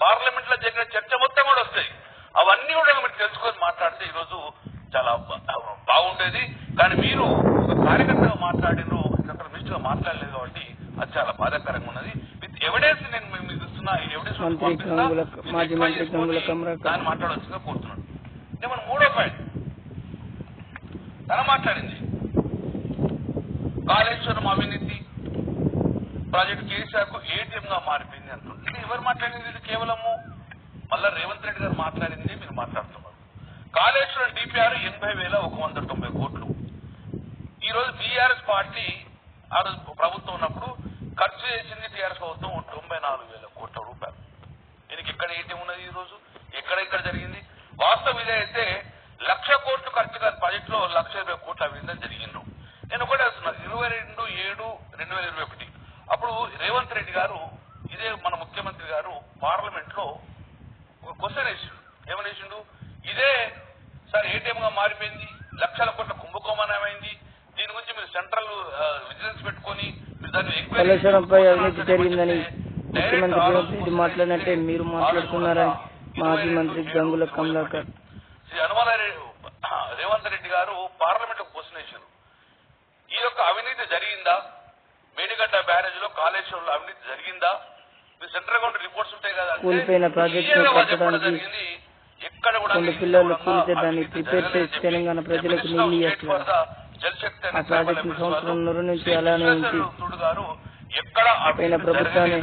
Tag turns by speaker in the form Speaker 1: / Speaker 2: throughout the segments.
Speaker 1: Parliament లో జరిగిన చర్చ మొత్తం కూడా వస్తాయి. అవన్నీ కూడా మీరు తెలుసుకొని మాట్లాడితే ఈరోజు చాలా బాగుండేది. కానీ మీరు ఒక కార్యకర్తగా మాట్లాడినరు, మినిస్టర్ గా మాట్లాడలేదు కాబట్టి అది చాలా బాధాకరంగా ఉన్నది. విత్ ఎవిడెన్స్ నేను మీకు ఇస్తున్నా, ఎవిడెన్స్ దాన్ని మాట్లాడవచ్చుగా కోరుతున్నాను. మన మూడో పాయింట్ తన మాట్లాడింది కాళేశ్వరం అవినీతి ప్రాజెక్టు కేసీఆర్ కు ఏటీఎం గా మారిపోయింది అంటుంది. ఇది ఎవరు మాట్లాడింది? ఇది కేవలము మళ్ళా రేవంత్ రెడ్డి గారు మాట్లాడింది మీరు మాట్లాడుతున్నారు. కాళేశ్వరం డిపిఆర్ 80,190 కోట్లు. ఈ రోజు బీఆర్ఎస్ పార్టీ ఆ రోజు ప్రభుత్వం ఉన్నప్పుడు ఖర్చు చేసింది టీఆర్ఎస్ ప్రభుత్వం 94,000 కోట్ల రూపాయలు. దీనికి ఎక్కడ ఏటీఎం ఉన్నది? ఈ రోజు ఎక్కడ జరిగింది? వాస్తవం ఇదే అయితే 1,00,000 కోట్లు ఖర్చు కాని ప్రాజెక్ట్ లో 1,20,000 కోట్ల అవినీతి జరిగింది. నేను ఒకటే వస్తున్నాను, 22/7/2021 అప్పుడు రేవంత్ రెడ్డి గారు ఇదే మన ముఖ్యమంత్రి గారు పార్లమెంట్ లో ఒక క్వశ్చన్ వేసిండు. ఏమని వేసిండు? ఇదే సార్ ఏటీఎం గా మారిపోయింది, 1,00,000 కోట్ల కుంభకోణమైంది, దీని గురించి మీరు సెంట్రల్ విజిలెన్స్ పెట్టుకొని మీరు దాన్ని
Speaker 2: కాళేశ్వరంపై అవినీతి జరిగిందని ముఖ్యమంత్రి రేవంత్ రెడ్డి మాట్లాడినట్టే మీరు మాట్లాడుతున్నారని మాజీ మంత్రి గంగుల కమలాకర్
Speaker 1: శ్రీ రేవంత్ రెడ్డి గారు పార్లమెంట్ లో క్వశ్చన్ వేశారు. ఈ యొక్క అవినీతి జరిగిందా? మేడిగడ్డ బ్యారేజ్ లో కాళేశ్వరంలో అవినీతి జరిగిందా? మీ సెంట్రల్ గవర్నమెంట్ రిపోర్ట్స్ ఉంటాయి కదా,
Speaker 2: కూలిపోయిన ప్రాజెక్టు కట్టడానికి
Speaker 1: ఎక్కడ కూడా
Speaker 2: పిల్లలు కూలితే దాన్ని ప్రిపేర్ చేసి తెలంగాణ ప్రజలకు నీళ్లు ఇవ్వట్లేదు. ఆ ప్రాజెక్టు సంవత్సరంన్నర నుంచి అలానే ఉంచి పైన ప్రభుత్వాన్ని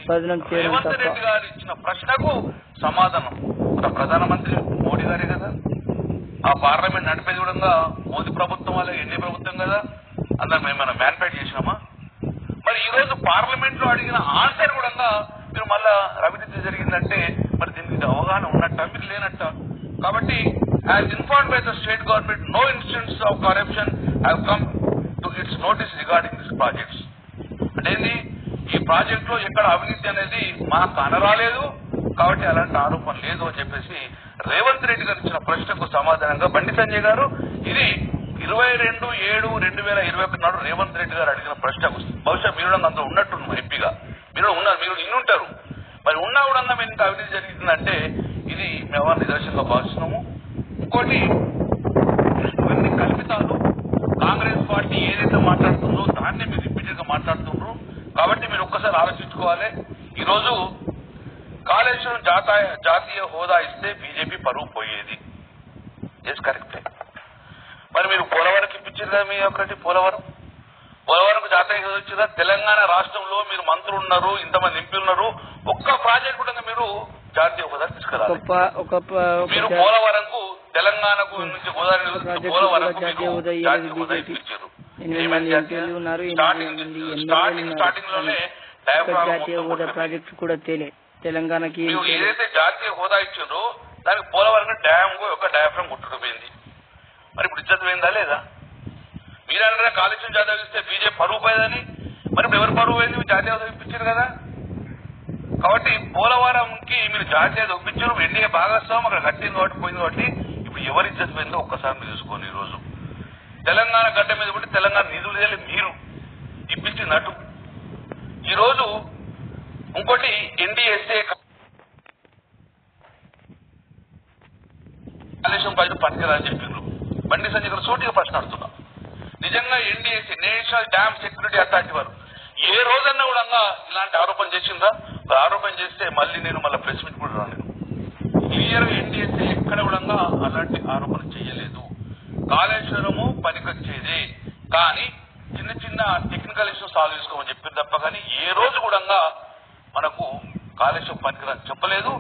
Speaker 2: బదనం చేయడం తప్ప.
Speaker 1: రెడ్డి గారు ఇచ్చిన ప్రశ్నకు సమాధానం ప్రధానమంత్రి మోడీ గారే కదా, ఆ పార్లమెంట్ నడిపేది కూడా మోదీ ప్రభుత్వం వాళ్ళ ఎన్డీ ప్రభుత్వం కదా, అందరం మేమన్నా మ్యానిపులేట్ చేసినామా? మరి ఈ రోజు పార్లమెంట్ లో అడిగిన ఆన్సర్ కూడా మీరు మళ్ళా అవినీతి జరిగిందంటే మరి దీనికి అవగాహన ఉన్నట్ట మీరు లేనట్ట. కాబట్టి as informed by the state government no instance of corruption have come to its notice regarding this projects. అంటే ఈ ప్రాజెక్ట్ లో ఎక్కడ అవినీతి అనేది మాకు కనరాలేదు కాబట్టి అలాంటి ఆరోపణ లేదు అని చెప్పేసి రేవంత్ రెడ్డి గారు ఇచ్చిన ప్రశ్నకు సమాధానంగా బండి సంజయ్ గారు ఇది 22/7/2021 నాడు రేవంత్ రెడ్డి గారు అడిగిన ప్రశ్నకు బహుశా మీరు అందులో ఉన్నట్టు ఎంపీగా మీరు ఉన్నారు, మీరు ఇన్నుంటారు. మరి ఉన్నా కూడా మేము ఇంకా అవినీతి జరిగిందంటే ఇది మేము నిదర్శనంగా భావిస్తున్నాము. ఇంకోటి ఇవన్నీ కల్పితాలు. కాంగ్రెస్ పార్టీ ఏదైతే మాట్లాడుతుందో దాన్ని మీరు రిపీటెడ్ గా మాట్లాడుతున్నారు. కాబట్టి మీరు ఒక్కసారి ఆలోచించుకోవాలి. ఈరోజు కాళేశ్వరం జాతీయ హోదా ఇస్తే బీజేపీ పరువు పోయేది. ఎస్ కరెక్టే. మరి మీరు పోలవరంకి ఇప్పించారు కదా, మీ ఒకటి పోలవరంకు జాతీయ హోదా ఇచ్చిందా? తెలంగాణ రాష్ట్రంలో మీరు మంత్రులు ఉన్నారు, ఇంతమంది ఎంపీలు ఉన్నారు, ఒక్క ప్రాజెక్ట్ కూడా మీరు జాతీయ హోదా తీసుకురావాలి. మీరు పోలవరంకు తెలంగాణకు నుంచి గోదావరి పోలవరంకు జాతీయ హోదా ఇప్పించారు. స్టార్టింగ్ లోనే
Speaker 2: ప్రాజెక్ట్ కూడా తెలంగాణకి
Speaker 1: ఏదైతే జాతీయ హోదా ఇచ్చిండ్రో దానికి పోలవరం డ్యామ్ ఒక డయాఫ్రామ్ కొట్టుకుపోయింది. మరి ఇప్పుడు ఇజ్జత్ పోయిందా లేదా? మీరన్నా కాళేశ్వరం జాతీయ ఇస్తే బీజేపీ పరువు పోయేదని, మరి ఇప్పుడు ఎవరు పరువు పోయింది? జాతీయ హోదా ఇప్పించారు కదా. కాబట్టి పోలవరంకి మీరు జాతీయ హోదా ఇప్పించారు, ఎన్డీఏ భాగస్వామ్యం అక్కడ కట్టింది కాబట్టి పోయింది కాబట్టి ఇప్పుడు ఎవరి ఇజ్జత్ పోయిందో ఒక్కసారి మీరు చూసుకోండి. ఈ రోజు తెలంగాణ గడ్డ మీద కూడా తెలంగాణ నిధులు మీరు ఇప్పించినట్టు. ఈ రోజు ఇంకోటి ఎన్డీఎస్ఏ కాళేశ్వరం ప్రాజెక్టు పనికిరాని చెప్పిండ్రు. బండి సంజయ్ గారు సూటిగా ప్రశ్న అడుగుతున్నా, నిజంగా NDSA national dam security authority వారు ఏ రోజన్నా కూడా ఇలాంటి ఆరోపణ చేసిందా? ఆరోపణ చేస్తే మళ్ళీ నేను ప్రెస్ మీట్ కూడా రాను. క్లియర్ ఎన్డీఎస్ఏ ఎక్కడ కూడా అలాంటి ఆరోపణ చేయలేదు. కాళేశ్వరము పనికొచ్చేది కానీ చిన్న చిన్న టెక్నికల్ ఇష్యూస్ సాల్వ్ చేసుకోమని చెప్పింది తప్ప కానీ ఏ రోజు కూడా మనకు కాళేశ్వరం పనికిరాని చెప్పలేదు.